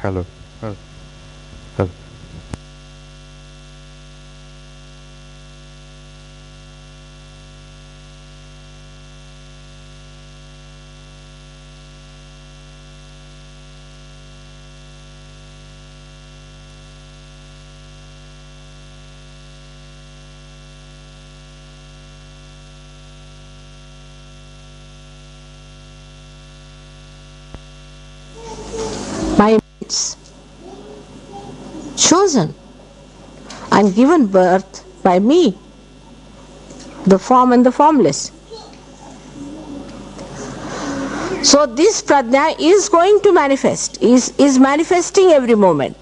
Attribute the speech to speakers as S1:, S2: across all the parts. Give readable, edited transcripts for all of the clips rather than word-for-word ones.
S1: Hello. Hello. Hello.
S2: My mates, chosen and given birth by me, the form and the formless. So this pradnya is going to manifest, is manifesting every moment.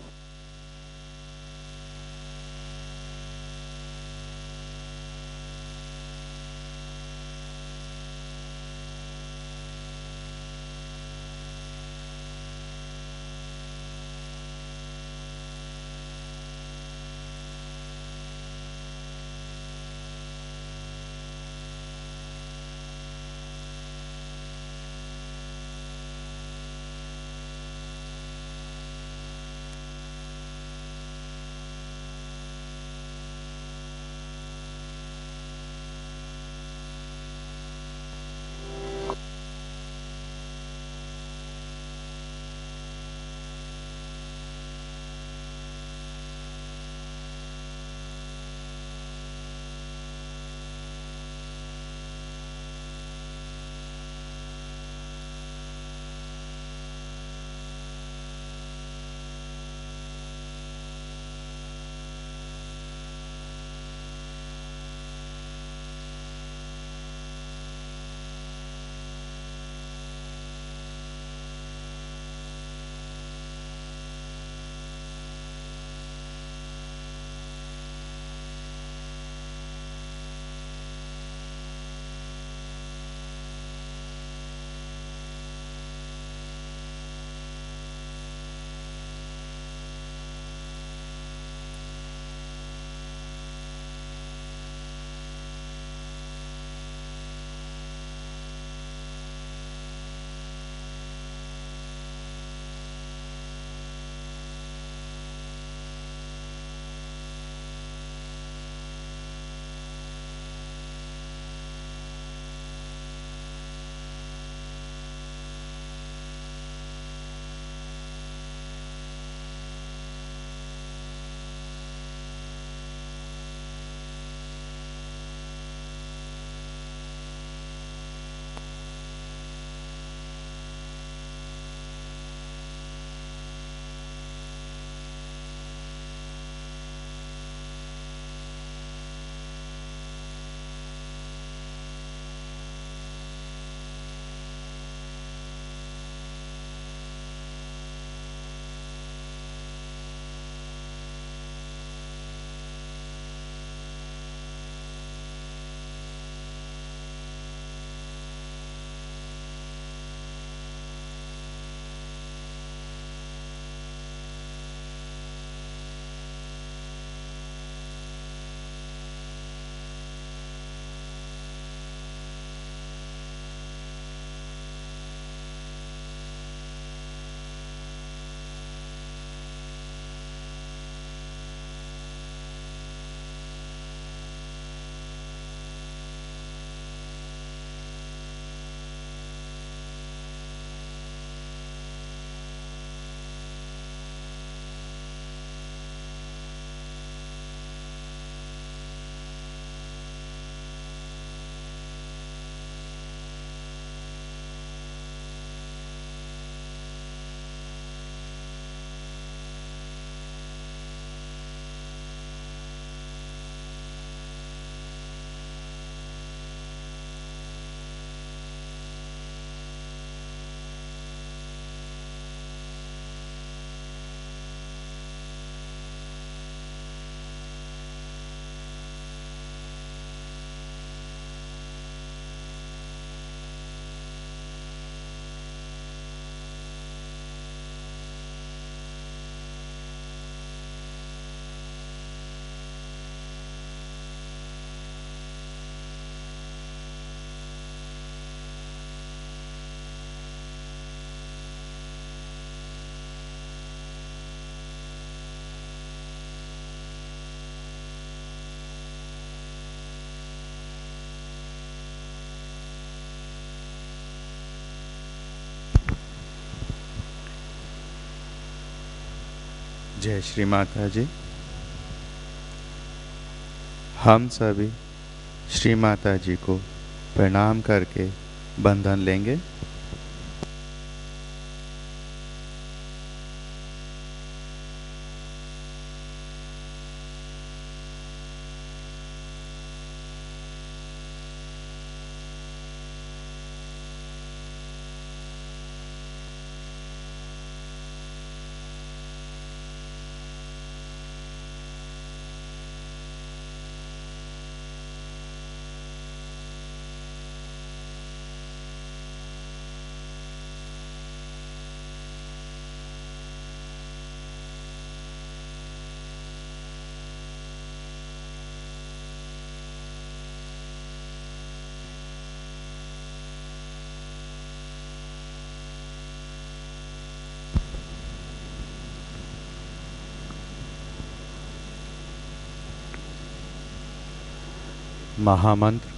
S1: जय श्री माता जी। हम सभी श्री माता जी को प्रणाम करके बंधन लेंगे। महामंत्र।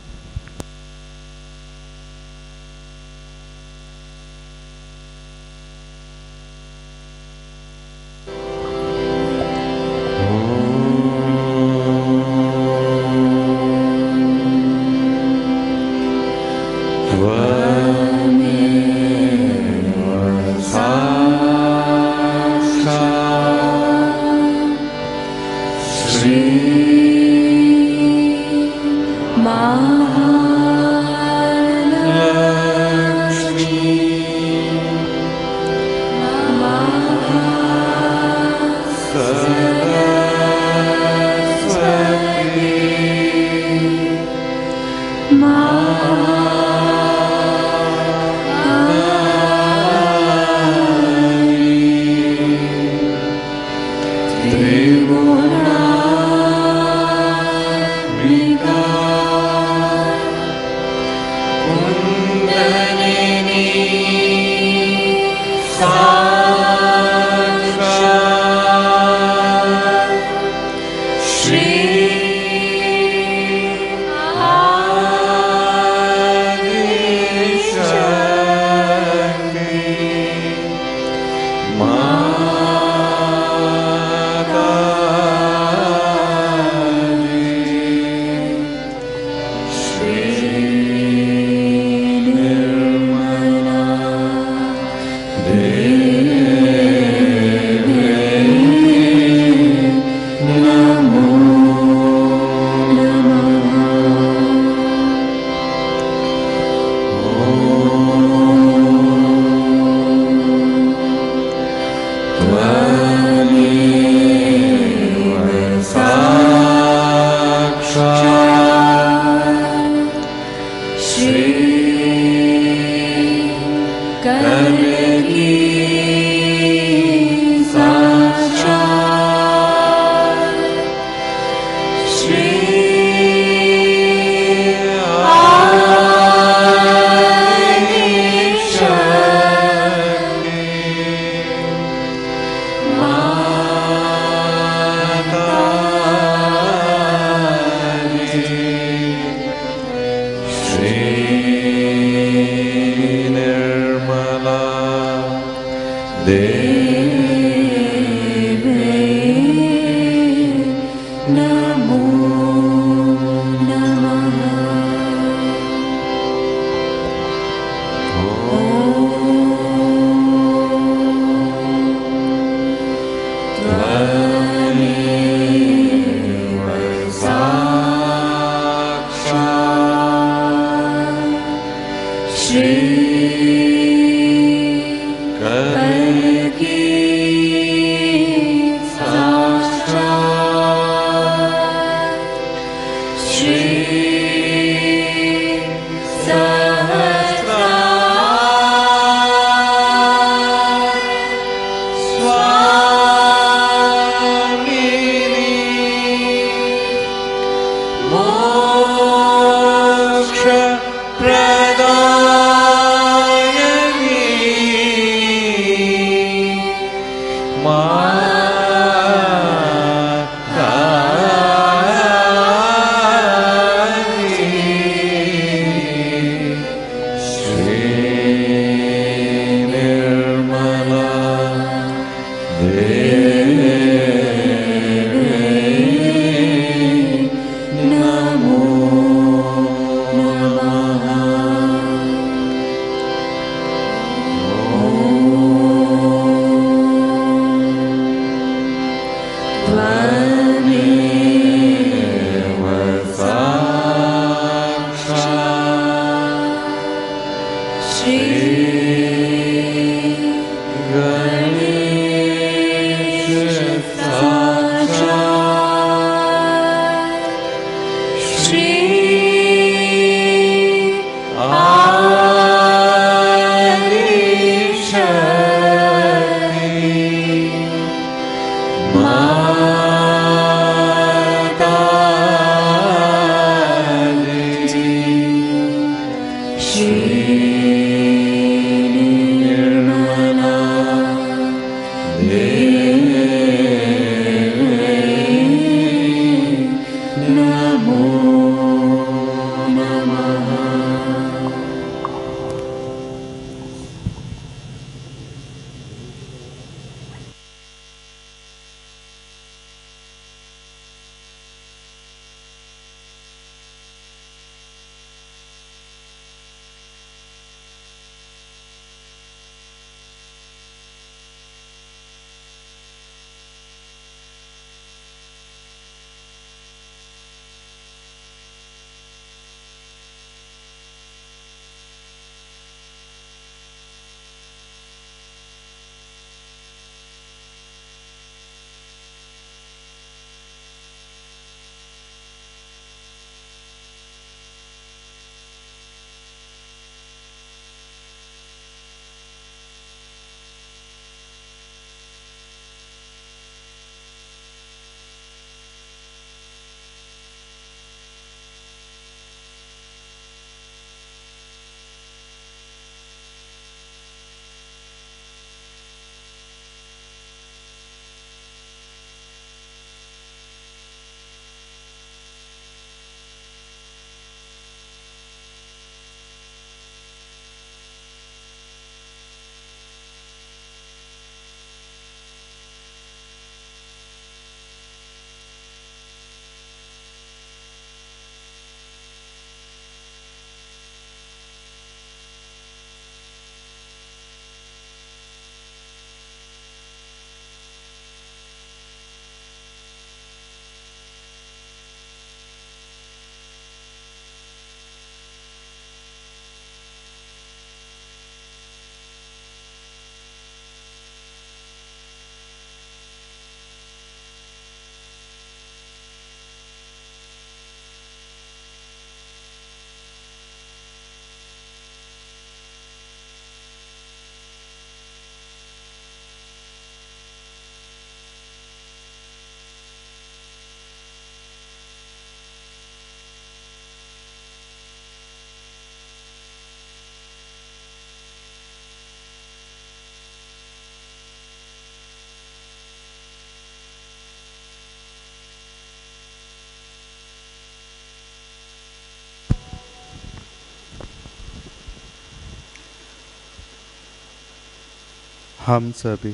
S1: हम सभी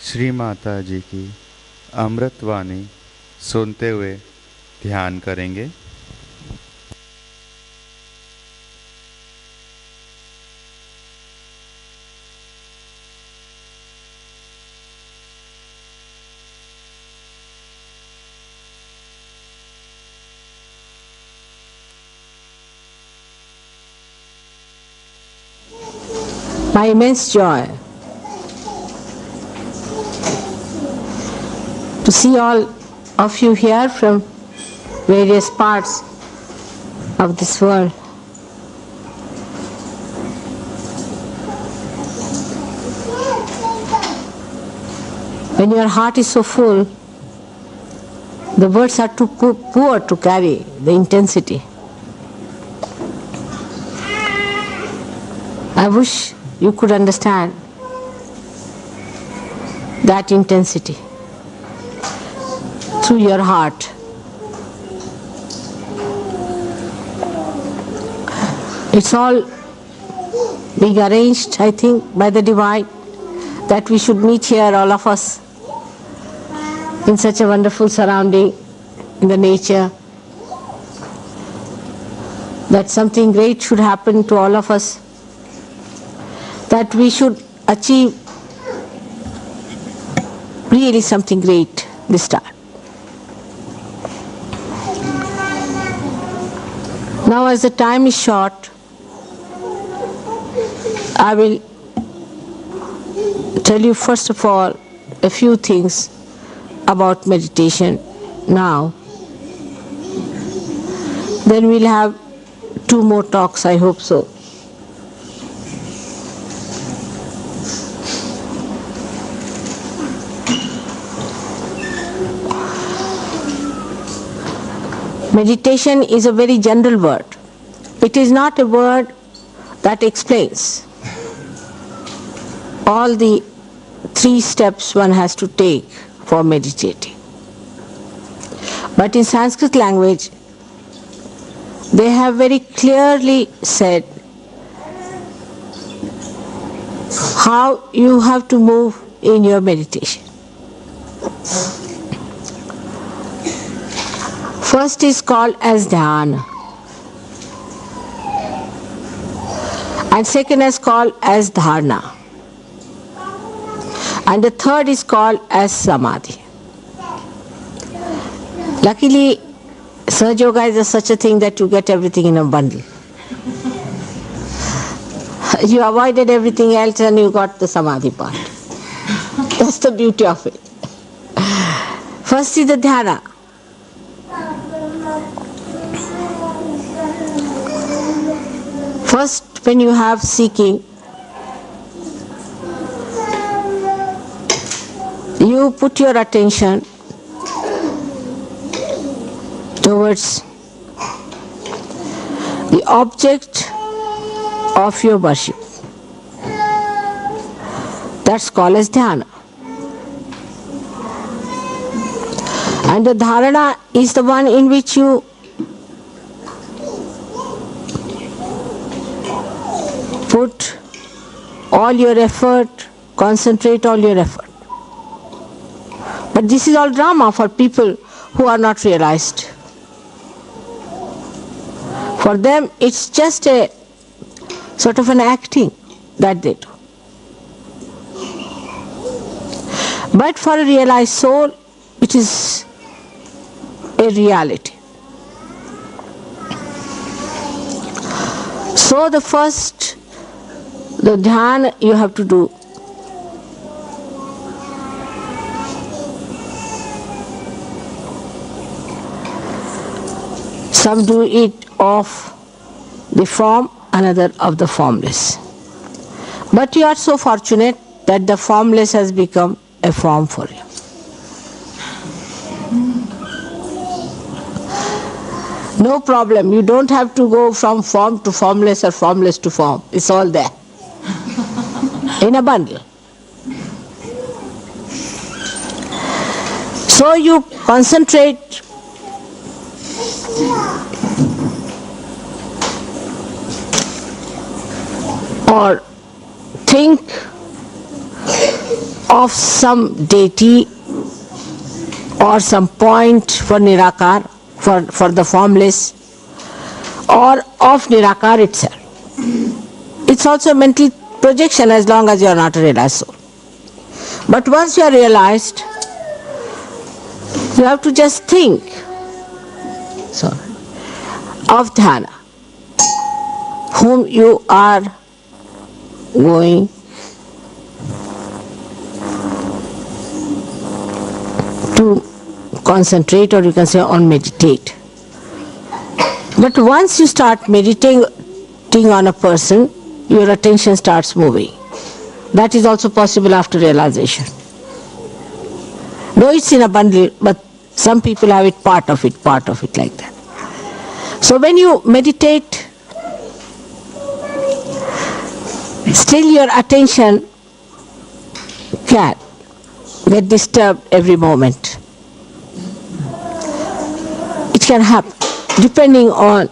S1: श्री माता जी की अमृतवाणी सुनते हुए ध्यान करेंगे।
S2: My immense joy to see all of you here from various parts of this world. When your heart is so full, the words are too poor to carry the intensity. I wish you could understand that intensity through your heart. It's all being arranged, I think, by the Divine, that we should meet here, all of us, in such a wonderful surrounding, in the nature, that something great should happen to all of us, that we should achieve really something great this time. Now, as the time is short, I will tell you first of all a few things about meditation now. Then we'll have 2 more talks, I hope so. Meditation is a very general word. It is not a word that explains all the 3 steps one has to take for meditating. But in Sanskrit language, they have very clearly said how you have to move in your meditation. First is called as dhyana, and second is called as dharana, and the third is called as samadhi. Luckily, Sahaja Yoga is such a thing that you get everything in a bundle. You avoided everything else and you got the samadhi part. That's the beauty of it. First is the dhyana. First, when you have seeking, you put your attention towards the object of your worship. That's called as dhyana. And the dharana is the one in which you put all your effort, concentrate all your effort. But this is all drama for people who are not realized. For them, it's just a sort of an acting that they do. But for a realized soul, it is a reality. So the first, the dhyana you have to do. Some do it of the form, another of the formless. But you are so fortunate that the formless has become a form for you. No problem, you don't have to go from form to formless or formless to form. It's all there in a bundle. So you concentrate or think of some deity or some point for Nirakar, for the formless, or of Nirakar itself. It's also a mental projection as long as you are not a realized soul. But once you are realized, you have to just think of dhyana, whom you are going to concentrate, or you can say on meditate. But once you start meditating on a person, your attention starts moving. That is also possible after realization. Though it's in a bundle, but some people have it part of it like that. So when you meditate, still your attention can get disturbed every moment. It can happen depending on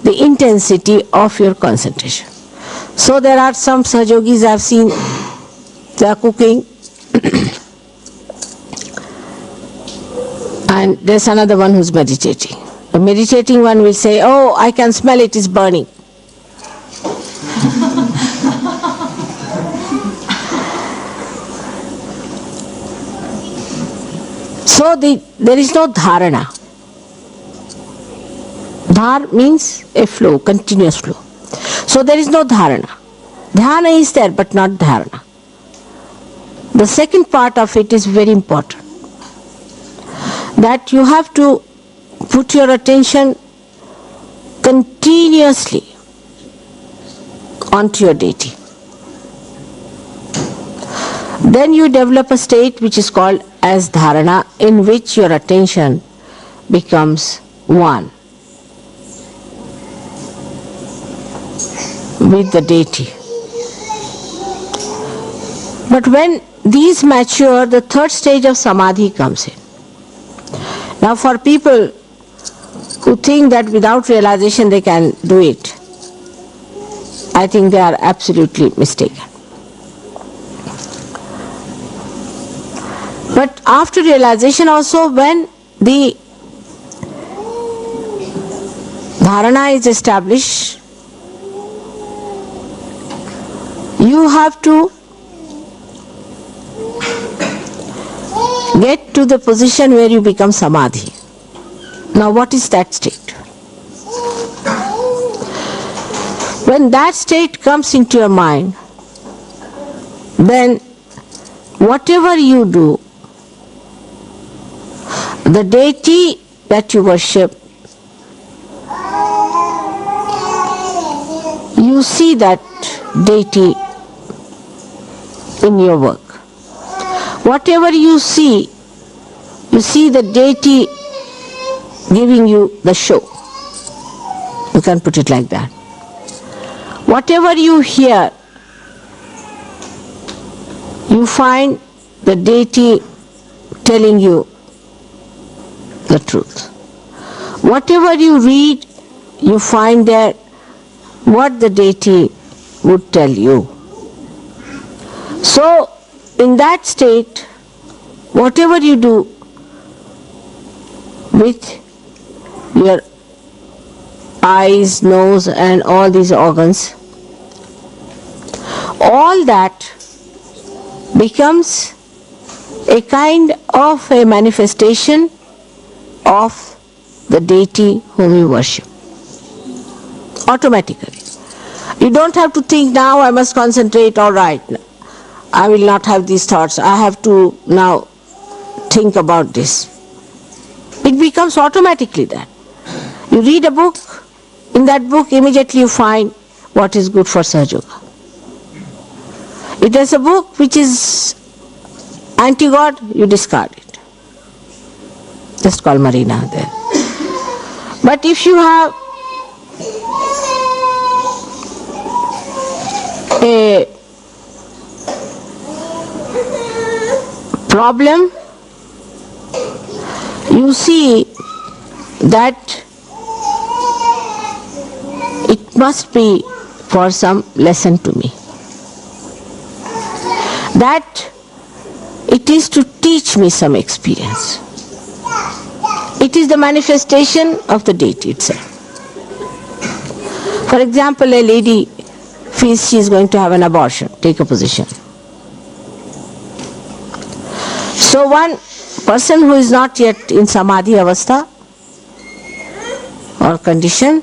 S2: the intensity of your concentration. So there are some Sahajogis I have seen, they are cooking and there's another one who's meditating. The meditating one will say, "Oh, I can smell it is burning." So there is no dharana. Dhar means a flow, continuous flow. So there is no dharana. Dhyana is there but not dharana. The second part of it is very important. That you have to put your attention continuously onto your deity. Then you develop a state which is called as dharana, in which your attention becomes one with the deity. But when these mature, the third stage of samadhi comes in. Now for people who think that without realization they can do it, I think they are absolutely mistaken. But after realization also, when the dharana is established, you have to get to the position where you become samadhi. Now what is that state? When that state comes into your mind, then whatever you do, the deity that you worship, you see that deity in your work. Whatever you see the deity giving you the show. You can put it like that. Whatever you hear, you find the deity telling you the truth. Whatever you read, you find there what the deity would tell you. So, in that state, whatever you do with your eyes, nose and all these organs, all that becomes a kind of a manifestation of the deity whom you worship. Automatically. You don't have to think, now I must concentrate, all right, I will not have these thoughts, I have to now think about this. It becomes automatically that. You read a book, in that book immediately you find what is good for Sahaja Yoga. If there's a book which is anti-God, you discard it. Just call Marina there. But if you have a problem, you see that it must be for some lesson to me. That it is to teach me some experience. It is the manifestation of the deity itself. For example, a lady feels she is going to have an abortion, take a position. So one person who is not yet in samadhi avastha or condition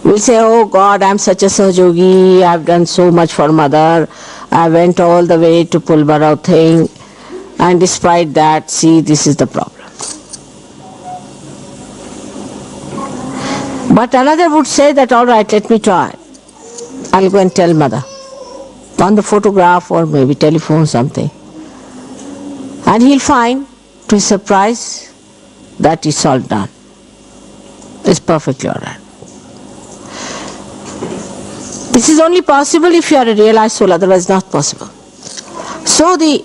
S2: will say, oh God, I am such a Sahajogi, I have done so much for mother, I went all the way to Pulbarao thing, and despite that, see, this is the problem. But another would say that, all right, let me try. I'll go and tell mother on the photograph or maybe telephone something. And he'll find, to his surprise, that it's all done. It's perfectly all right. This is only possible if you are a realized soul, otherwise not possible. So the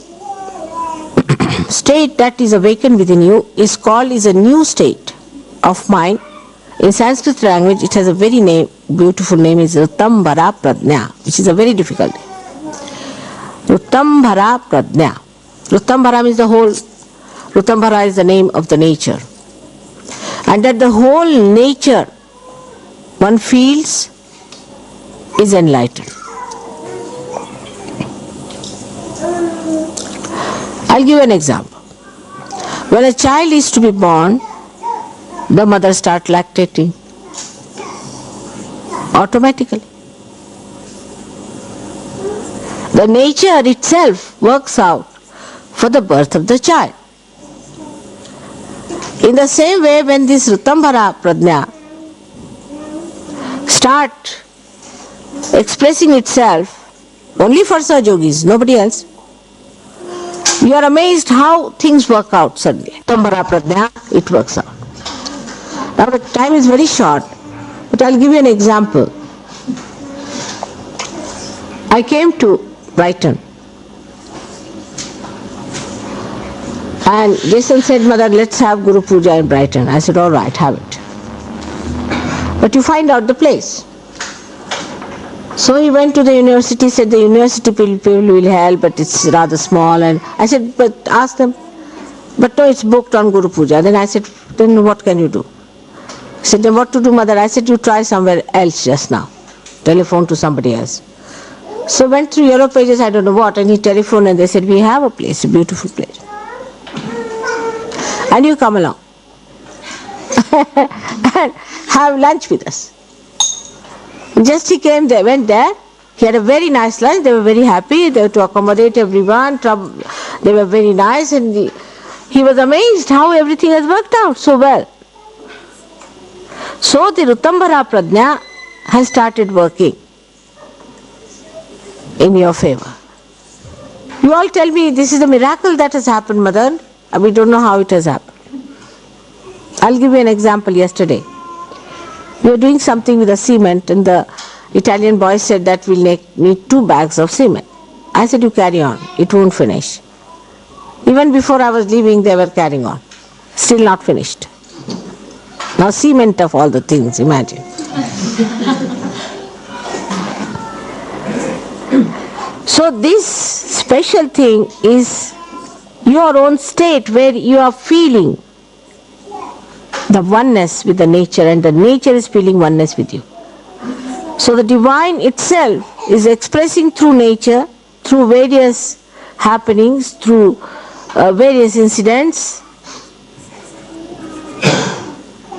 S2: state that is awakened within you is called is a new state of mind. In Sanskrit language, it has a very beautiful name, is Rutambhara Pradnya, which is a very difficult name. Rutambhara Pradnya. Rutambhara means the whole. Rutambhara is the name of the nature. And that the whole nature one feels is enlightened. I'll give an example. When a child is to be born, the mother starts lactating automatically. The nature itself works out for the birth of the child. In the same way, when this Ritambhara Prajna start expressing itself only for Sahajogis, nobody else, you are amazed how things work out suddenly. Ritambhara Prajna, it works out. Now the time is very short, but I'll give you an example. I came to Brighton and Jason said, Mother, let's have Guru Puja in Brighton. I said, all right, have it. But you find out the place. So he went to the university, said the university people will help, but it's rather small. And I said, but ask them. But no, it's booked on Guru Puja. Then I said, then what can you do? He said, then what to do, Mother? I said, you try somewhere else just now. Telephone to somebody else. So went through Yellow Pages, I don't know what, and he telephoned and they said, we have a place, a beautiful place. And you come along and have lunch with us. Just he came there, went there, he had a very nice lunch, they were very happy, they were to accommodate everyone, they were very nice, and he was amazed how everything has worked out so well. So the Ritambhara Prajna has started working in your favor. You all tell me this is a miracle that has happened, Mother. We don't know how it has happened. I'll give you an example. Yesterday, we were doing something with the cement and the Italian boy said that we'll need 2 bags of cement. I said, you carry on, it won't finish. Even before I was leaving, they were carrying on. Still not finished. Now cement of all the things, imagine. So this special thing is your own state where you are feeling the oneness with the nature and the nature is feeling oneness with you. So the divine itself is expressing through nature, through various happenings, through various incidents,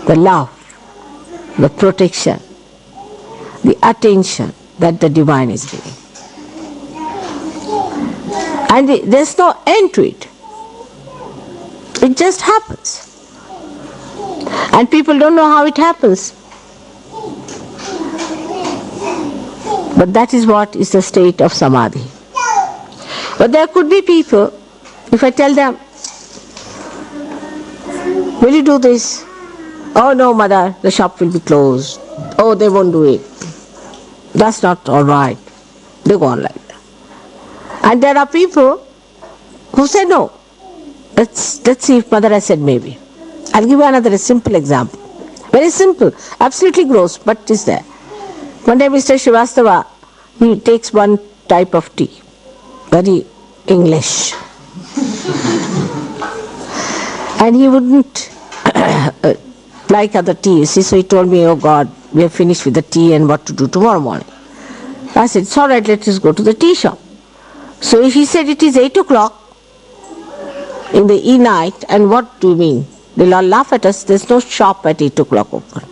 S2: the love, the protection, the attention that the divine is giving. And there's no end to it. It just happens. And people don't know how it happens. But that is what is the state of samadhi. But there could be people, if I tell them, will you do this? Oh no, Mother, the shop will be closed. Oh, they won't do it. That's not all right. They go on like that. And there are people who say no. Let's see if Mother has said maybe. I'll give you another simple example. Very simple, absolutely gross, but it is there. One day Mr. Srivastava, he takes one type of tea, very English. And he wouldn't like other teas. So he told me, oh God, we have finished with the tea and what to do tomorrow morning. I said, it's all right, let us go to the tea shop. So he said, it is 8 o'clock in the night, and what do you mean? They'll all laugh at us, there's no shop at 8 o'clock open.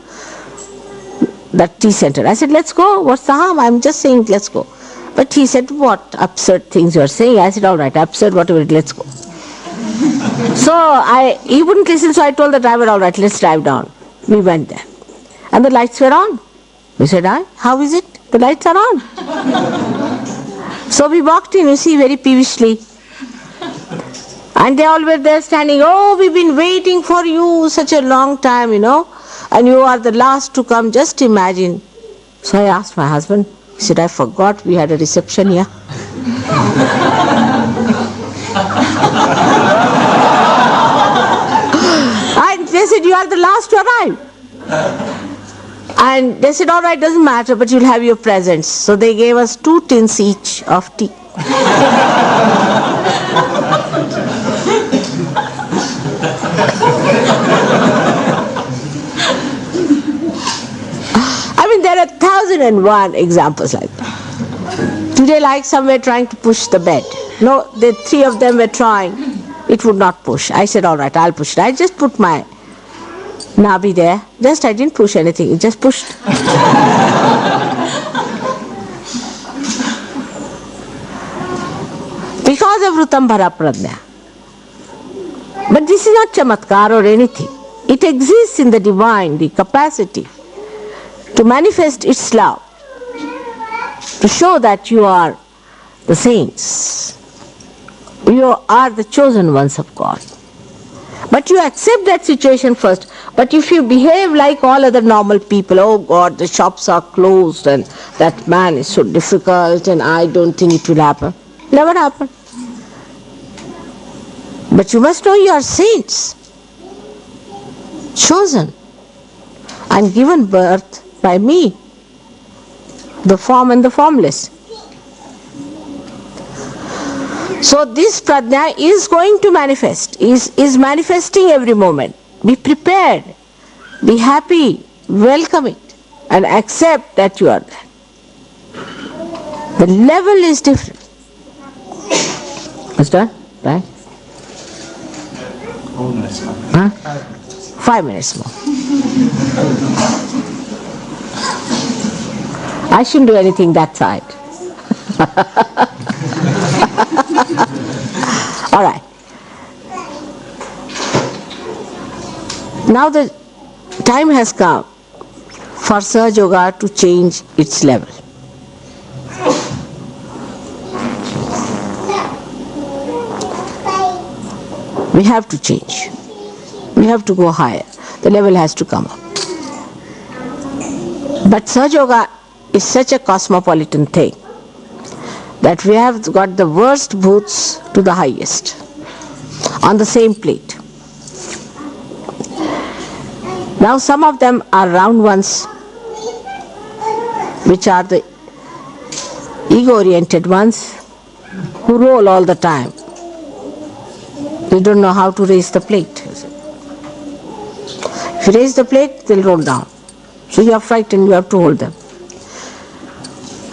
S2: That tea center. I said, let's go, what's the harm? I'm just saying, let's go. But he said, what absurd things you're saying? I said, all right, absurd, whatever, let's go. So he wouldn't listen, so I told the driver, all right, let's drive down. We went there. And the lights were on. We said, how is it? The lights are on. So we walked in, you see, very peevishly. And they all were there standing, oh, we've been waiting for you such a long time, and you are the last to come, just imagine. So I asked my husband, he said, I forgot we had a reception here. And they said, you are the last to arrive. And they said, all right, doesn't matter, but you'll have your presents. So they gave us 2 tins each of tea. I mean, there are 1,001 examples like that. Today, like some were trying to push the bed. No, the 3 of them were trying. It would not push. I said, all right, I'll push it. I just put my Nabi there. I didn't push anything. It just pushed. because of Rutambhara Pradnya. But this is not chamatkar or anything. It exists in the divine, the capacity to manifest its love, to show that you are the saints. You are the chosen ones of God. But you accept that situation first. But if you behave like all other normal people, oh God, the shops are closed and that man is so difficult and I don't think it will happen. Never happen. But you must know you are saints, chosen and given birth by me, the form and the formless. So this pradnya is going to manifest, is manifesting every moment. Be prepared, be happy, welcome it and accept that you are there. The level is different. What's done? Right?
S1: 4 minutes more.
S2: Huh? 5 minutes more. I shouldn't do anything that side. All right. Now the time has come for Sahaja Yoga to change its level. We have to change. We have to go higher. The level has to come up. But Sahaja Yoga is such a cosmopolitan thing that we have got the worst bhoots to the highest on the same plate. Now some of them are round ones, which are the ego-oriented ones who roll all the time. They don't know how to raise the plate. If you raise the plate, they'll roll down. So you are frightened, you have to hold them.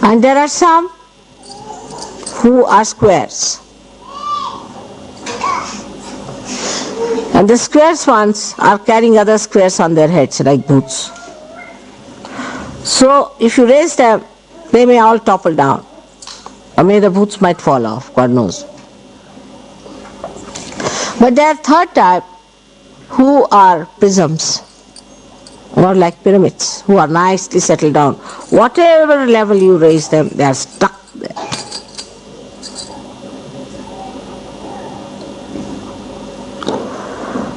S2: And there are some who are squares. And the squares ones are carrying other squares on their heads like boots. So if you raise them, they may all topple down. Or maybe the boots might fall off, God knows. But there are third type who are prisms, or like pyramids, who are nicely settled down. Whatever level you raise them, they are stuck there.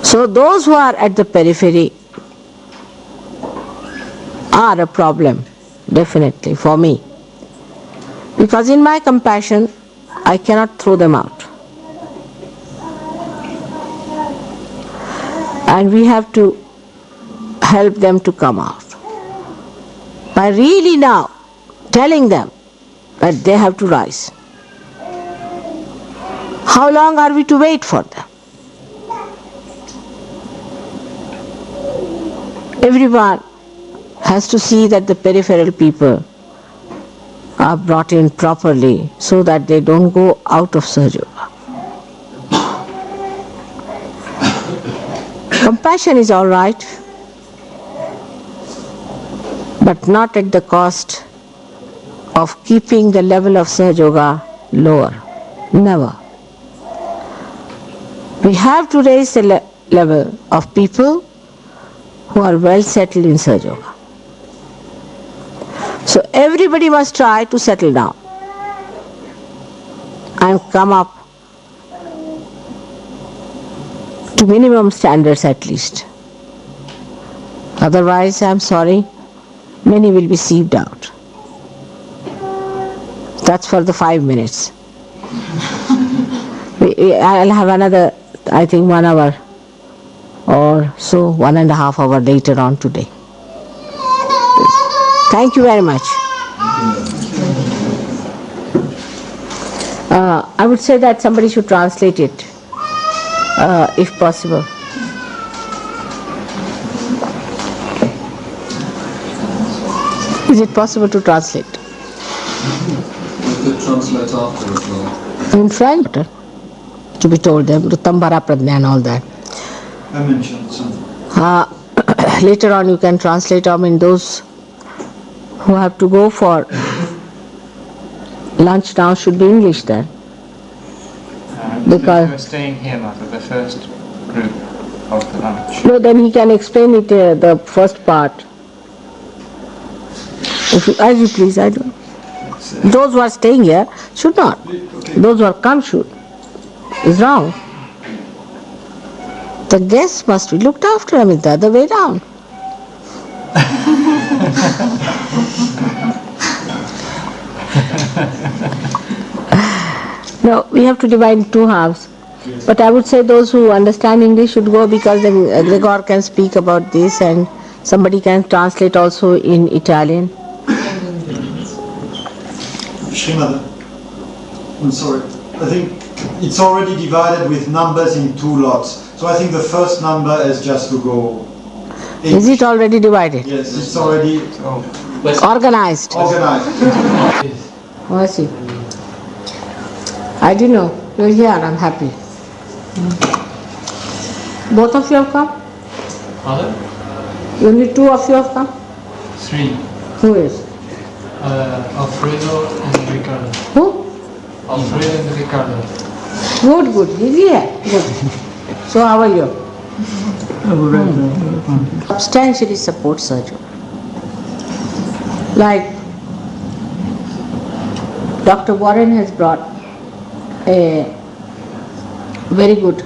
S2: So those who are at the periphery are a problem, definitely, for me. Because in my compassion, I cannot throw them out. And we have to help them to come out by really now telling them that they have to rise. How long are we to wait for them? Everyone has to see that the peripheral people are brought in properly so that they don't go out of Sahaja Yoga. Compassion is all right, but not at the cost of keeping the level of Sahaja Yoga lower. Never. We have to raise the level of people who are well settled in Sahaja Yoga. So everybody must try to settle down and come up to minimum standards at least. Otherwise, I am sorry, many will be sieved out. That's for the 5 minutes. I'll have another, I think, 1 hour or so, 1.5 hours later on today. Thank you very much. I would say that somebody should translate it, if possible. Is it possible to translate?
S3: We could translate after as well.
S2: In French, to be told them, Rutambhara Pradnya and all that.
S3: I mentioned some.
S2: Later on you can translate, I mean those who have to go for lunch now should be English then. Because
S4: you were staying here, Mother, the first group of the lunch.
S2: no, then he can explain it, the first part. If you, as you please, I don't. Those who are staying here should not. Those who are come should. It's wrong. The guests must be looked after, I mean the other way round. No, we have to divide in two halves. But I would say those who understand English should go, because then Gregor can speak about this and somebody can translate also in Italian.
S5: Srimad, I'm sorry. I think it's already divided with numbers in two lots. So I think the first number is just to go.
S2: Is it already divided?
S5: Yes, it's already
S2: Organized.
S5: organized.
S2: Oh, I see. I didn't know. You're here, I'm happy. Both of you have come?
S4: Mother?
S2: Only two of you have come?
S4: Three.
S2: Who is?
S4: Alfredo and Ricardo.
S2: Who?
S4: Alfredo and Ricardo.
S2: Good, good. He's here. Good. So how are you? Substantially support surgery. Like Dr. Warren has brought a very good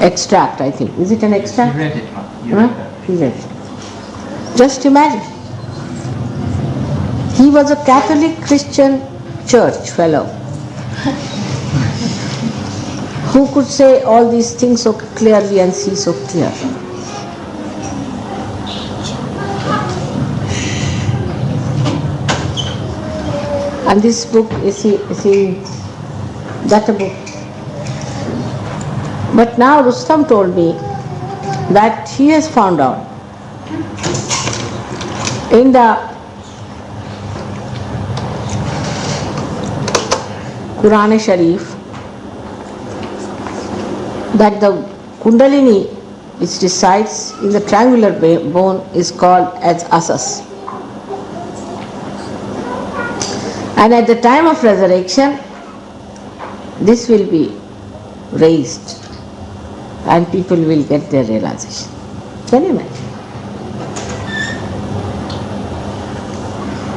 S2: extract, I think. Is it an extract?
S4: You read it, Mother. You
S2: Huh?
S4: read it.
S2: He read it. Just imagine. He was a Catholic Christian church fellow who could say all these things so clearly and see so clear. And this book, is that a book? But now Rustam told me that he has found out in the Quran Sharif that the Kundalini which resides in the triangular bone is called as Asas. And at the time of resurrection, this will be raised and people will get their realization. Can you imagine?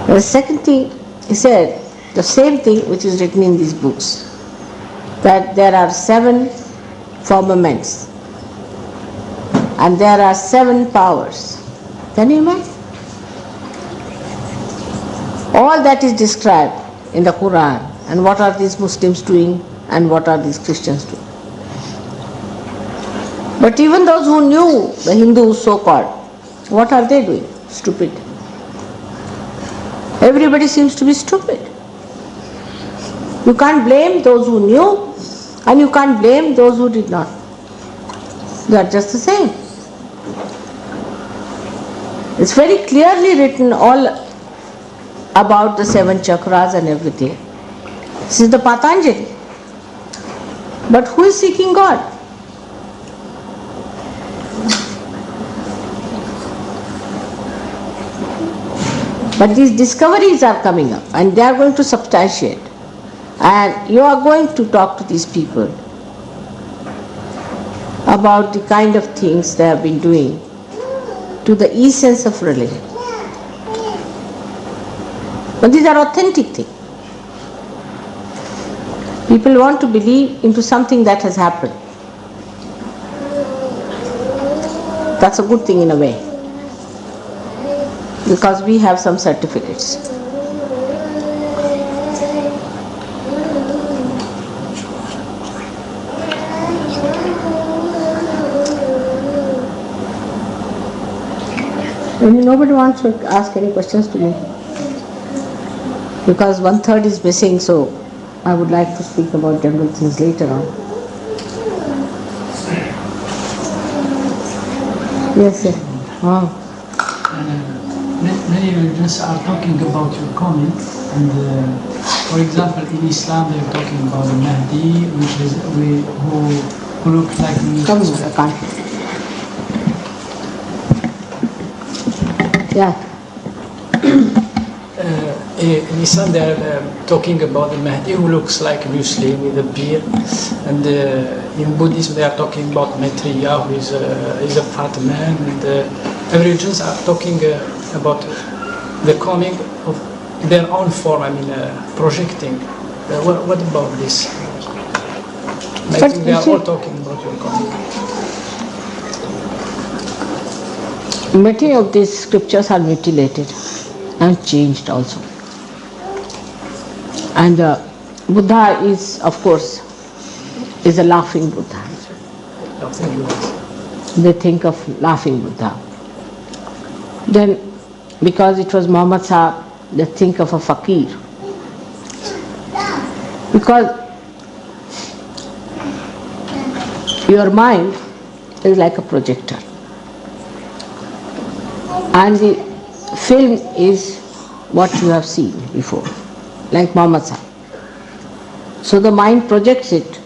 S2: The second thing, he said, the same thing which is written in these books, that there are 7 firmaments and there are 7 powers. Can you imagine? All that is described in the Quran, and what are these Muslims doing and what are these Christians doing. But even those who knew the Hindus so-called, what are they doing? Stupid. Everybody seems to be stupid. You can't blame those who knew and you can't blame those who did not. They are just the same. It's very clearly written all about the 7 chakras and everything. This is the Patanjali. But who is seeking God? But these discoveries are coming up and they are going to substantiate. And you are going to talk to these people about the kind of things they have been doing to the essence of religion. But these are authentic things. People want to believe into something that has happened. That's a good thing in a way, because we have some certificates. Nobody wants to ask any questions to me, because 1/3 is missing, so I would like to speak about general things later on. Yes, sir. Oh.
S6: Many religions are talking about your comment, and for example, in Islam they're talking about the Mahdi, which is who looks like me.
S2: Come here, I can't. Yeah.
S6: in Islam they are talking about the Mahdi who looks like Bruce Lee with a beard, and in Buddhism they are talking about Maitreya who is a fat man, and every religions are talking about the coming of their own form. I mean, projecting. What about this? I
S2: But
S6: think they
S2: you
S6: are
S2: see-
S6: all talking about your coming.
S2: Many of these scriptures are mutilated and changed also. And Buddha is, of course, is a laughing Buddha.
S6: Nothing you want.
S2: They think of laughing Buddha. Then, because it was Muhammad Sahib, they think of a fakir. Because your mind is like a projector. And the film is what you have seen before, like Muhammad Sahib. So the mind projects it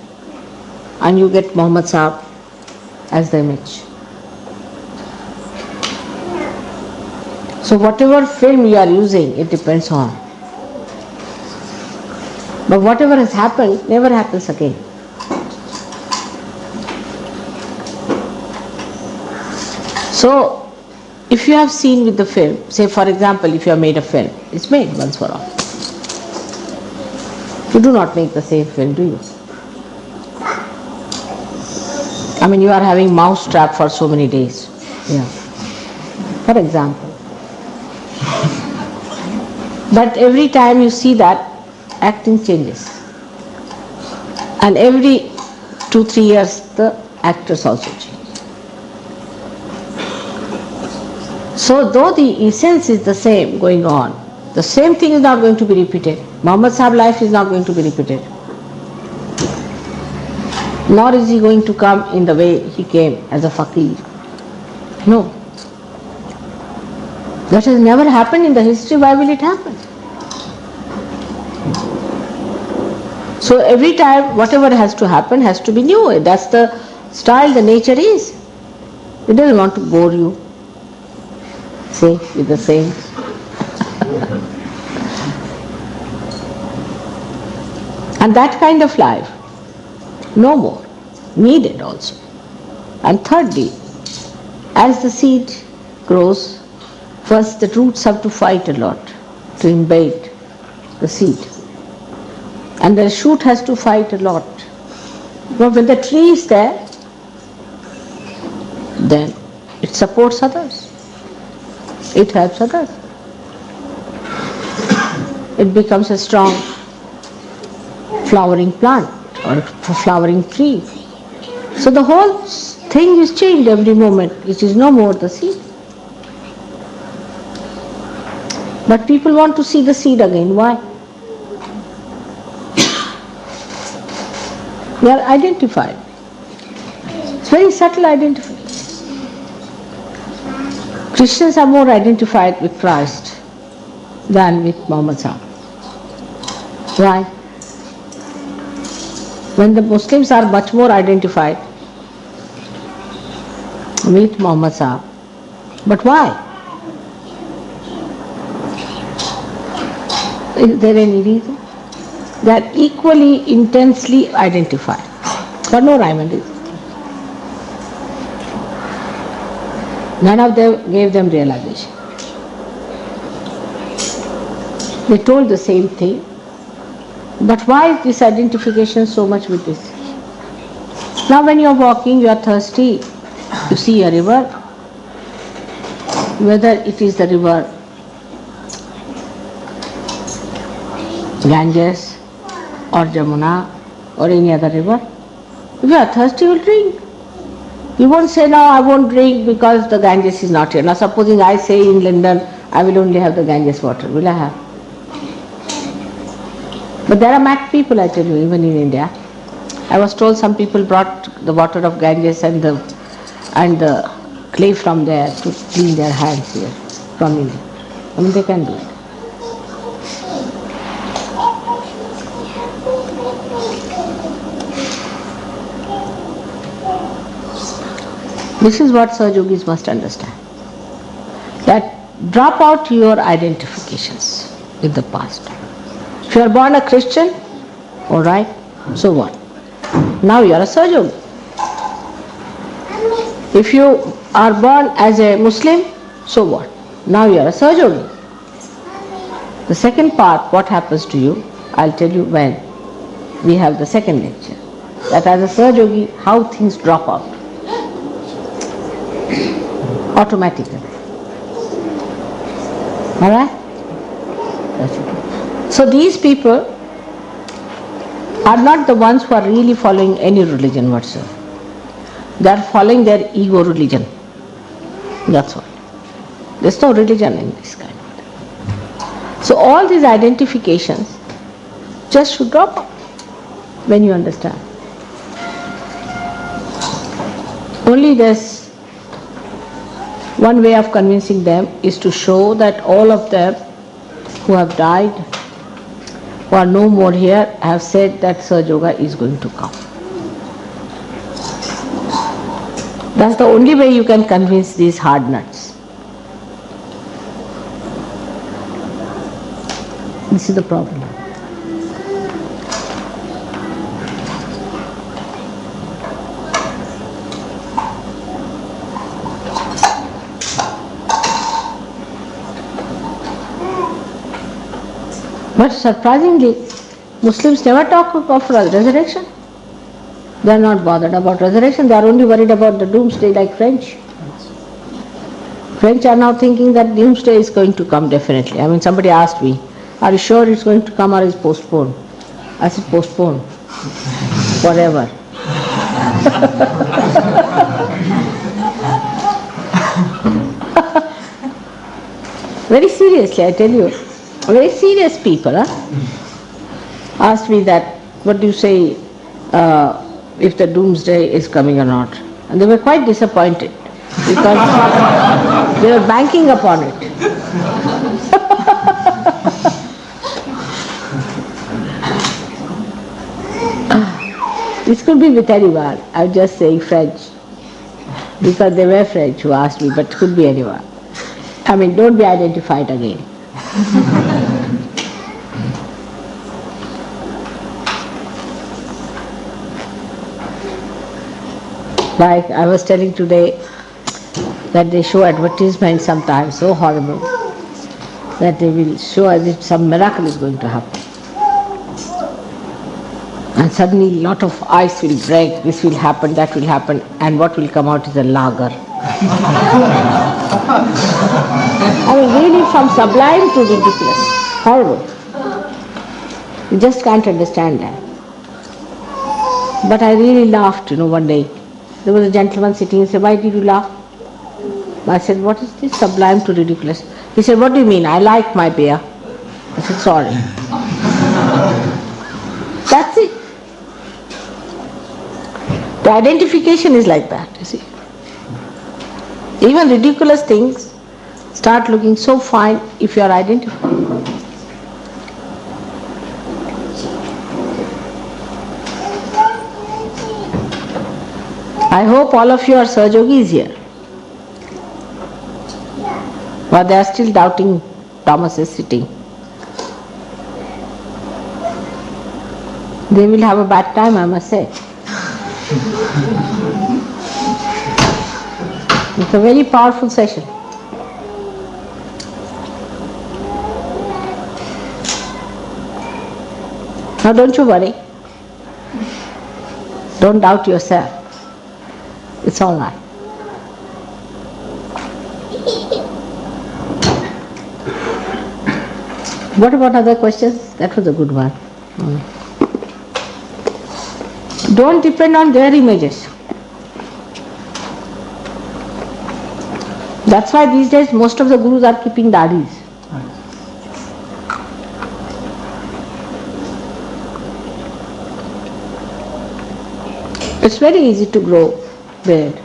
S2: and you get Muhammad Sahib as the image. So whatever film you are using, it depends on. But whatever has happened never happens again. So if you have seen with the film, say for example, if you have made a film, it's made once for all. You do not make the same film, do you? I mean, you are having mouse trap for so many days. Yeah. For example. But every time you see that, acting changes. And every 2-3 years, the actors also change. So though the essence is the same going on, the same thing is not going to be repeated. Muhammad Sahab's life is not going to be repeated. Nor is he going to come in the way he came as a fakir. No. That has never happened in the history, why will it happen? So every time whatever has to happen has to be new. That's the style the nature is. It doesn't want to bore you. Say with the same. And that kind of life, no more, needed also. And thirdly, as the seed grows, first the roots have to fight a lot to invade the seed. And the shoot has to fight a lot. But when the tree is there, then it supports others. It helps others. It becomes a strong flowering plant or a flowering tree. So the whole thing is changed every moment. It is no more the seed. But people want to see the seed again. Why? They are identified. It's very subtle identification. Christians are more identified with Christ than with Muhammad Sahib. Why? When the Muslims are much more identified with Muhammad Sahib. But why? Is there any reason? They are equally intensely identified, for no rhyme and reason. None of them gave them realization. They told the same thing. But why is this identification so much with this? Now when you are walking, you are thirsty, you see a river, whether it is the river Ganges or Jamuna or any other river, if you are thirsty, you will drink. You won't say, no, I won't drink because the Ganges is not here. Now supposing I say in London, I will only have the Ganges water, will I have? But there are mad people, I tell you, even in India. I was told some people brought the water of Ganges and the clay from there to clean their hands here from India. I mean, they can do it. This is what Sahajogis must understand. That drop out your identifications. in the past. If you are born a Christian, all right, so what? Now you are a Sahaja. If you are born as a Muslim, so what? Now you are a Sahaja. The second part, what happens to you, I'll tell you when we have the second lecture. That as a Sahaja, how things drop out automatically. Alright? So these people are not the ones who are really following any religion whatsoever. They are following their ego religion. That's all. There's no religion in this kind of thing. So all these identifications just should drop out when you understand. Only there's one way of convincing them is to show that all of them who have died, who are no more here, have said that Sahaja Yoga is going to come. That's the only way you can convince these hard nuts. This is the problem. But surprisingly, Muslims never talk of resurrection. They are not bothered about resurrection, they are only worried about the doomsday like French. French are now thinking that doomsday is going to come definitely. I mean, somebody asked me, are you sure it's going to come or is postponed? I said, postponed. Forever. Very seriously, I tell you. Very serious people asked me that, what do you say if the doomsday is coming or not? And they were quite disappointed because they were banking upon it. This could be with anyone. I'm just saying French because they were French who asked me, but it could be anyone. I mean, don't be identified again. Like I was telling today that they show advertisements sometimes so horrible that they will show as if some miracle is going to happen. And suddenly a lot of ice will break, this will happen, that will happen, and what will come out is a lager. I mean, really from sublime to ridiculous. Horrible. You just can't understand that. But I really laughed, one day. There was a gentleman sitting and said, why did you laugh? I said, what is this sublime to ridiculous? He said, what do you mean? I like my beer. I said, sorry. That's it. The identification is like that, you see. Even ridiculous things start looking so fine if you are identified. I hope all of you are Sahajogis here. But they are still doubting Thomas is sitting. They will have a bad time, I must say. It's a very powerful session. Now don't you worry. Don't doubt yourself. It's all right. What about other questions? That was a good one. Don't depend on their images. That's why these days most of the gurus are keeping dadis. It's very easy to grow beard.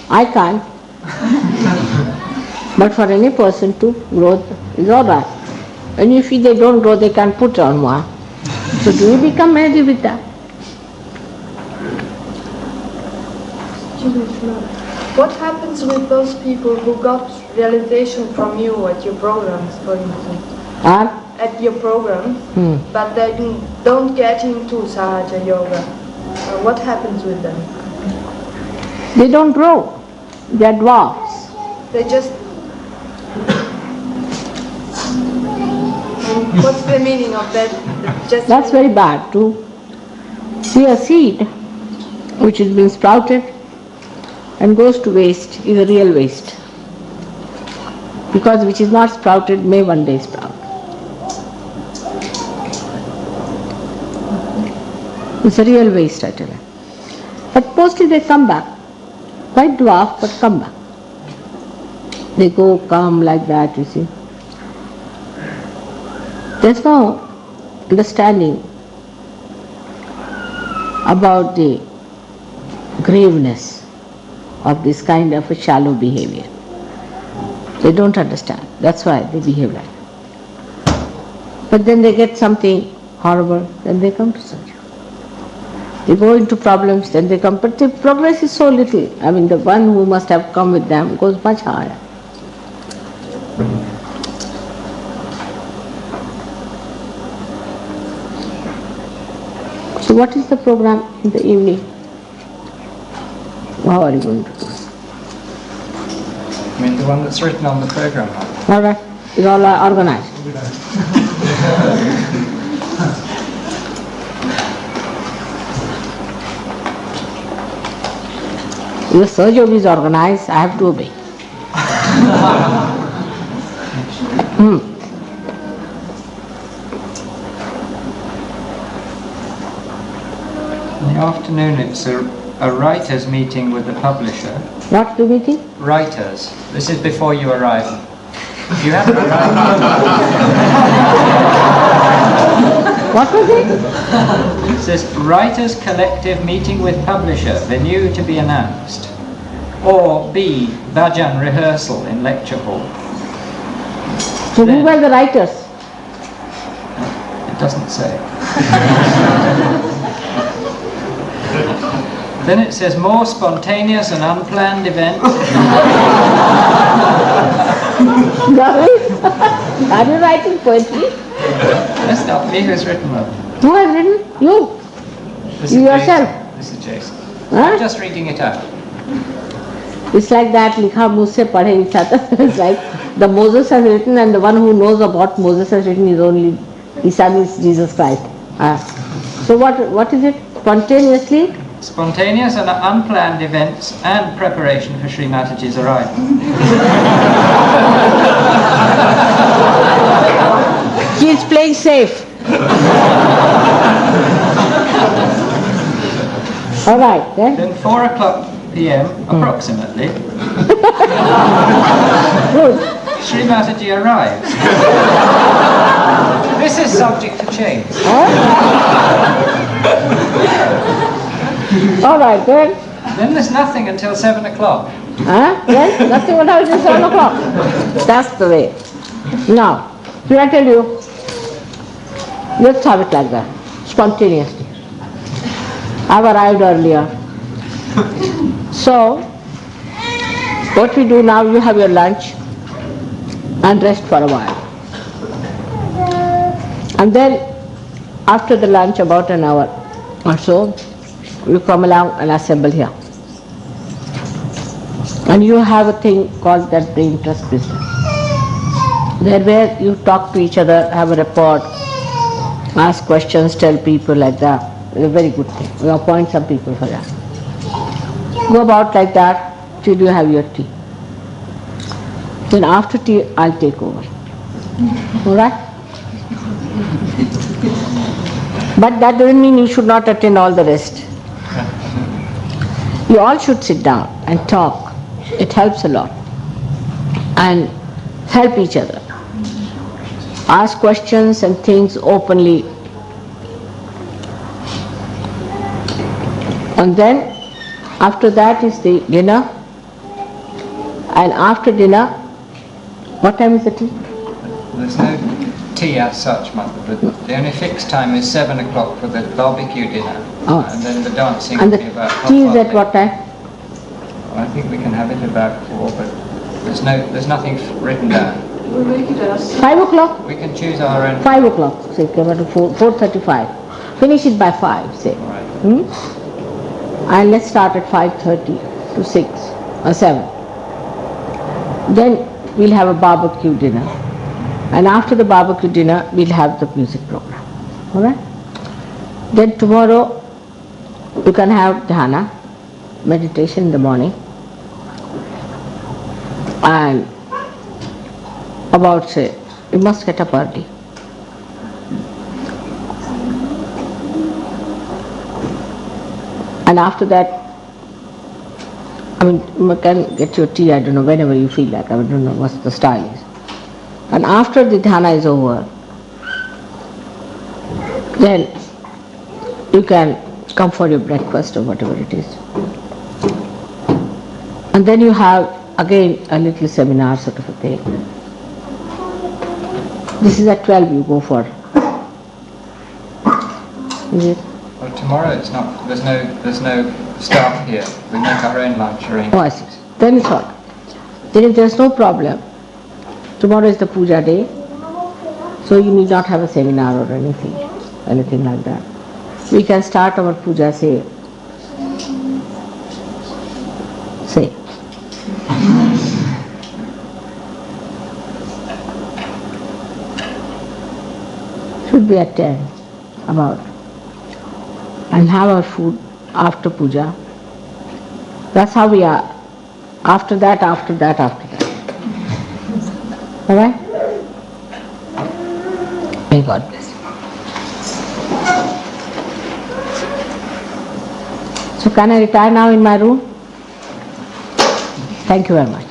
S2: I can't. But for any person to grow is alright. And if they don't grow, they can put on one. So do you become married with that?
S7: What happens with those people who got realization from you at your programs, for instance? at your program, but they don't get into Sahaja Yoga. What happens with them?
S2: They don't grow. They are dwarfs.
S7: They just... And what's the meaning of that?
S2: That's very bad to see a seed which has been sprouted and goes to waste is a real waste. Because which is not sprouted may one day sprout. It's a real waste, I tell you. But mostly they come back. Quite dwarf, but come back. They go, come like that, you see. There's no understanding about the graveness of this kind of a shallow behavior. They don't understand. That's why they behave like that. But then they get something horrible, then they come to surgery. They go into problems, then they come, but the progress is so little. I mean, the one who must have come with them goes much higher. So what is the program in the evening? How are you going to do?
S4: I mean the one that's written on the program.
S2: All right, it's all organized. If Surge Yoga is organized, I have to obey.
S4: In the afternoon it's a writers' meeting with the publisher.
S2: What's the meeting?
S4: Writers. This is before you arrive. You haven't arrived.
S2: What was it?
S4: It says writers' collective meeting with publisher, venue to be announced. Or B, bhajan rehearsal in lecture hall.
S2: So who were the writers?
S4: It doesn't say. Then it says more spontaneous and unplanned events.
S2: Are you writing poetry?
S4: That's not me who's written that.
S2: Who has written? You.
S4: This
S2: You
S4: is
S2: yourself.
S4: Jason. This is Jason.
S2: Huh?
S4: I'm just reading it out.
S2: It's like that, likha mujhse padhe chata. It's like the Moses has written and the one who knows of what Moses has written is only Isa means Jesus Christ. So what is it? Spontaneously?
S4: Spontaneous and unplanned events and preparation for Shri Mataji's arrival.
S2: She is playing safe. All right, then.
S4: Then 4 o'clock p.m. approximately,
S2: Good.
S4: Shri Mataji arrives. This is subject to change.
S2: All right, then.
S4: Then there's nothing until 7 o'clock.
S2: Then nothing what happens at 7 o'clock. That's the way. Now, did I tell you? Let's have it like that, spontaneously. I've arrived earlier. So, what we do now, you have your lunch and rest for a while. And then, after the lunch, about an hour or so, you come along and assemble here. And you have a thing called that brain trust business. There where you talk to each other, have a report, ask questions, tell people like that. It's a very good thing. We appoint some people for that. Go about like that till you have your tea. Then after tea, I'll take over. Alright? But that doesn't mean you should not attend all the rest. You all should sit down and talk. It helps a lot. And help each other. Ask questions and things openly. And then after that is the dinner. And after dinner, what time is the tea?
S4: There's no tea as such, Mother, but the only fixed time is 7 o'clock for the barbecue dinner.
S2: Oh.
S4: And then the dancing
S2: And
S4: will
S2: the
S4: be about
S2: tea is
S4: 8:30.
S2: at what time?
S4: I think we can have it about 4, but there's nothing written down.
S7: We'll make it as
S2: 5 o'clock?
S4: We can choose our own.
S2: 5 o'clock, say, come to 4:35. Finish it by 5, say.
S4: Right.
S2: And let's start at 5:30 to 6 or 7. Then we'll have a barbecue dinner. And after the barbecue dinner, we'll have the music program. Alright? Then tomorrow, you can have dhyana, meditation in the morning. And about, say, you must get up early. And after that, I mean, you can get your tea, I don't know, whenever you feel like, I don't know what the style is. And after the dhyana is over, then you can come for your breakfast or whatever it is. And then you have again a little seminar sort of a thing. This is at 12 you go for. Is it?
S4: Well, tomorrow it's not. There's no staff here. We make our own lunch arrangements.
S2: Oh, I see. Then it's all. Then if there's no problem, tomorrow is the puja day, so you need not have a seminar or anything like that. We can start our puja, say. Should be at 10, about. And have our food after puja. That's how we are. After that. Alright? May God bless you. So can I retire now in my room? Thank you very much.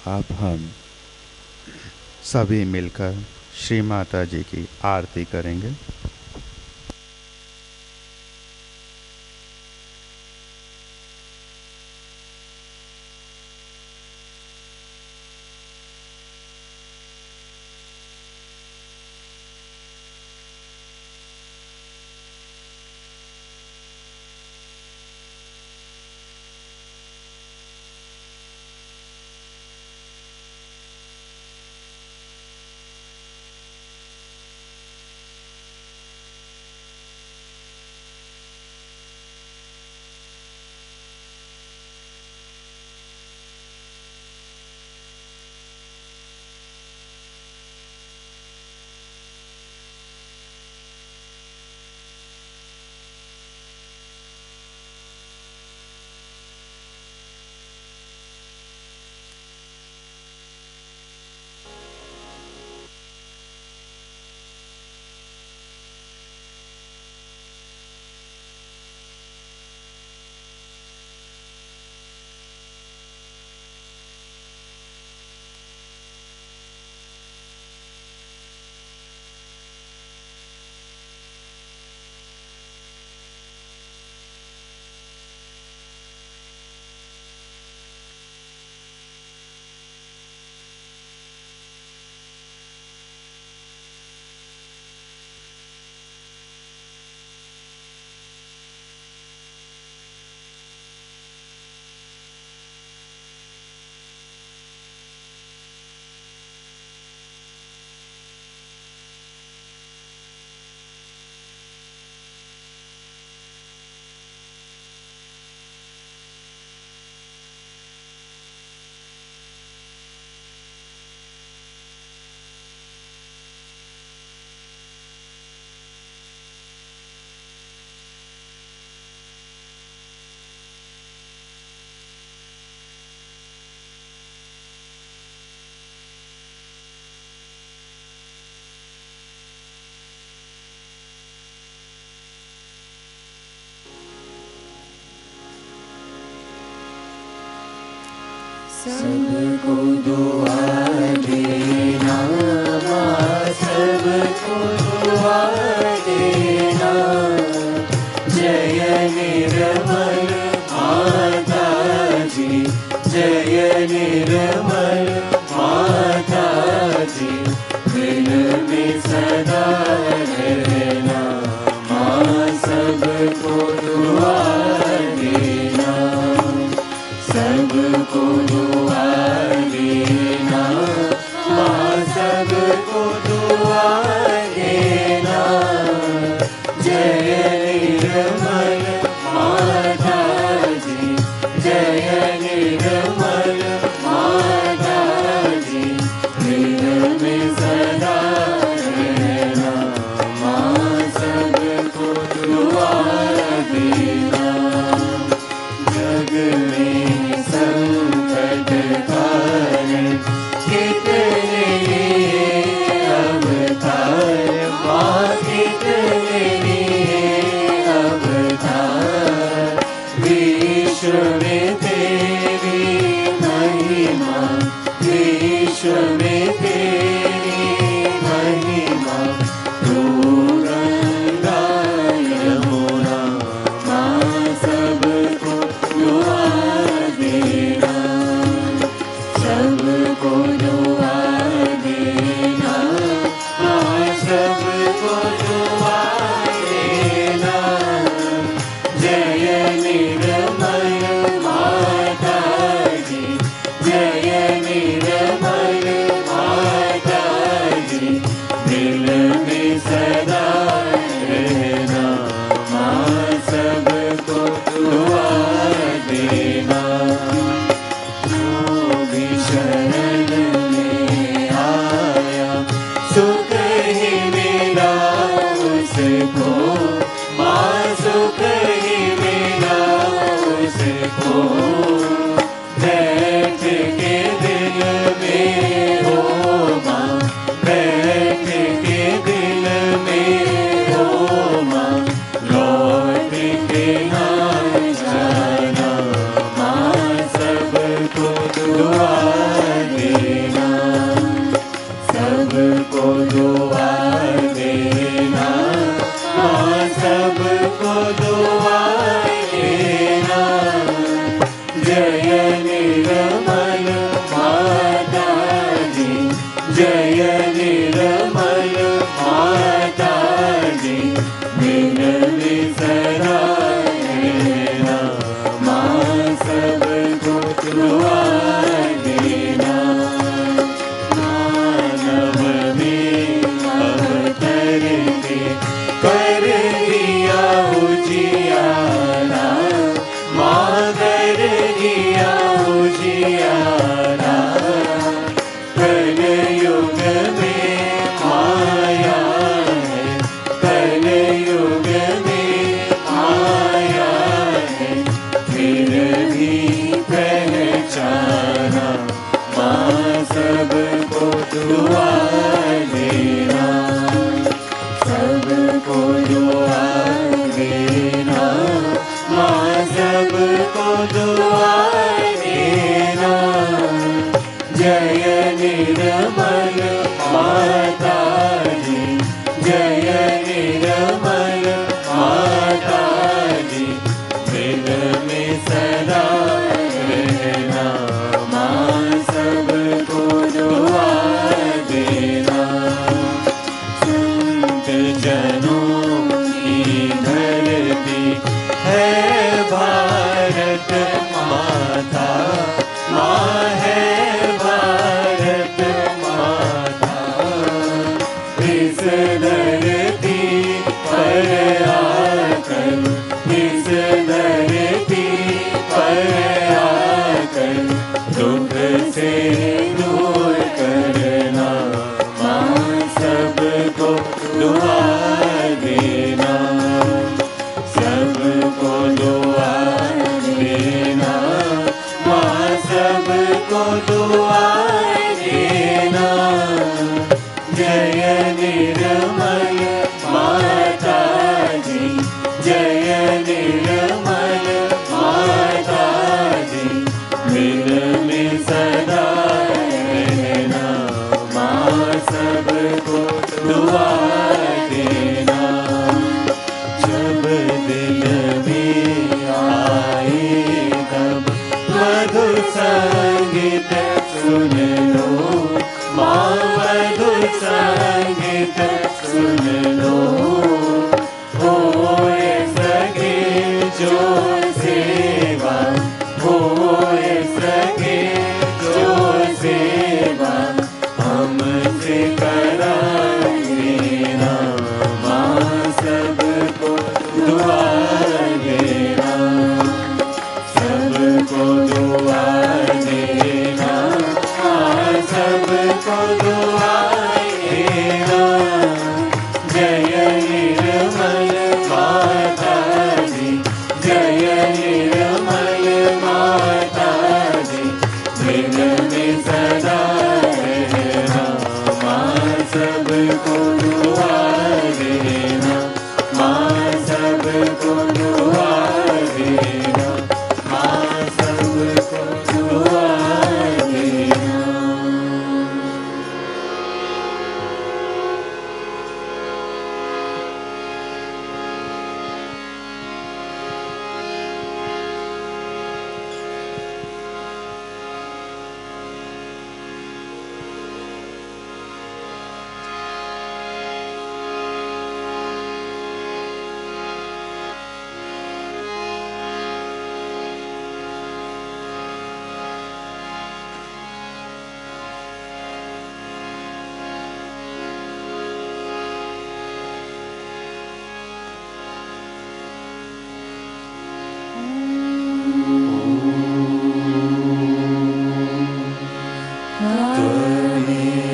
S1: अब हम सभी मिलकर श्री माता जी की आरती करेंगे।
S8: सबको दुआ देना माँ, सबको दुआ देना। जय निर्मल माता जी, जय निर्मल माता जी, दिल में सदा रहना माँ, सबको दुआ देना, सबको दुआ देना माँ, सबको दुआ देना। जय निर्मल माता जी, जय निर्मल माता जी, दिल में सदा रहना माँ, सबको दुआ देना। जग में संकट कारण कितने अवतार माँ, कितने अवतार। विश्व में तेरी महिमा, विश्व में तेरी महिमा। तू गंगा यमुना माँ, सबको दुआ देना, सबको दुआ देना माँ, सबको दुआ देना। जय निर्मल माता जी, जय निर्मल माता जी, दिल में सदा रहना माँ, सबको दुआ देना। जो भी शरण में आया सुख ही मिला उसको माँ, सुख ही मिला उसको। बैठ के दिल में हो माँ, बैठ के दिल में हो माँ, लौट के ना जाना माँ, सबको दुआ देना, सबको दुआ देना माँ, सबको दुआ देना। जय निर्मल माता जी, जय निर्मल माता जी, दिल में सदा रहना माँ, सबको दुआ देना। मानव में अवतर के कर दिया उजियारा माँ, कर दिया उजियारा। कल युग में आया है, कल युग में आया है, फिर भी पहचाना माँ, सबको दुआ देना, सबको दुआ देना माँ, सबको दुआ देना। जय निर्मल माता जी, जय निर्मल माता जी, दिल में सदा रहना माँ, सबको दुआ देना। संत जनों की धरती है भारत माता, माँ है भारत माता। इस धरती पर आकर, इस धरती पर आकर, दुख से दूर करना माँ, सबको दुआ देना, सबको दुआ देना माँ, सबको दुआ देना। जय निर्मल माता जी, जय निर्मल माता जी, दिल में जो सेवा होए सके, जो सेवा हमसे करा देना, माँ सबको दुआ देना, सबको दुआ देना, माँ सबको दुआ देना। जय निर्मल माता दी, जय निर्मल माता दी, दिन में सदा रहना, माँ सबको दुआ देना, माँ सबको दुआ देना, माँ सबको दुआ देना।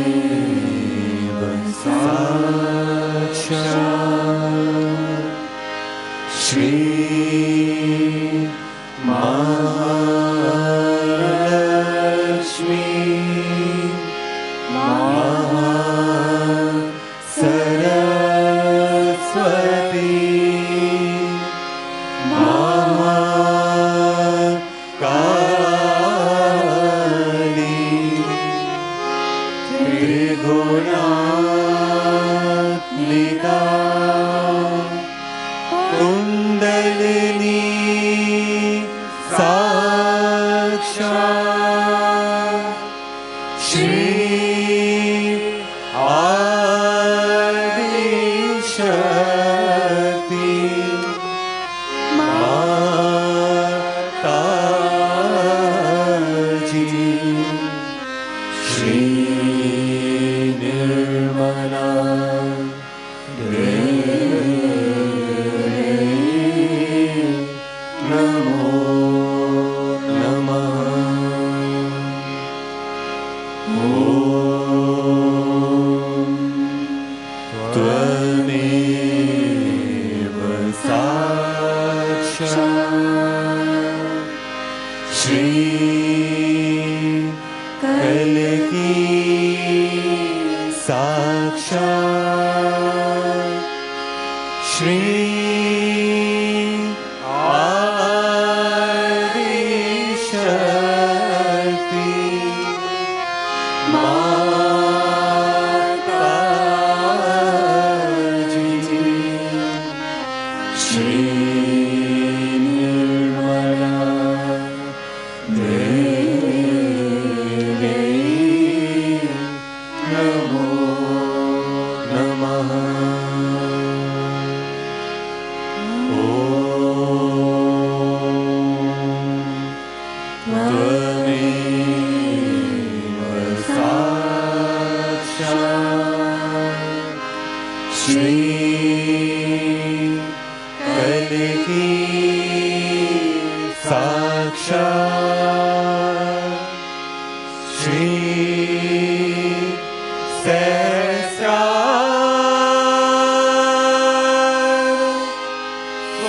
S8: त्वमेव साक्षात् श्री महालक्ष्मी महासरस्वती महाकाली त्रिगुणात्मिका कुंडलिनी साक्षात् श्री आदिशक्ति माताजी। श्री निर्मला देवी नमो नमः। ॐ त्वमेव साक्षात् श्री कल्की साक्षात् श्री आदिशक्ति माताजी। श्री निर्मला देवी नमो नमः। ॐ त्वमेव साक्षात् श्री कल्की साक्षात् श्री सहस्रार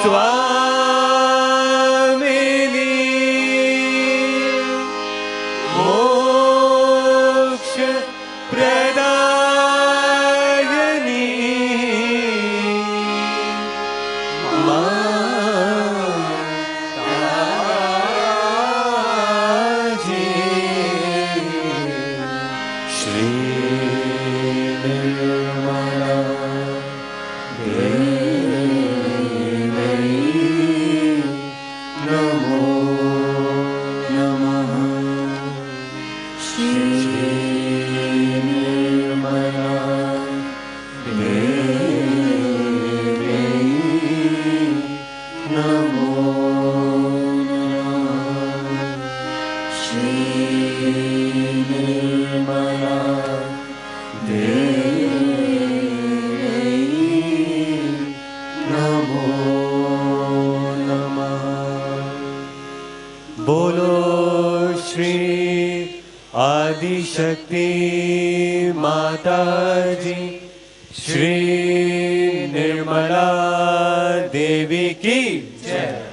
S8: स्वामिनी मोक्ष प्रदायिनी माताजी। श्री निर्मला देवी बोलो श्री आदि शक्ति माता जी, श्री निर्मला देवी की जय।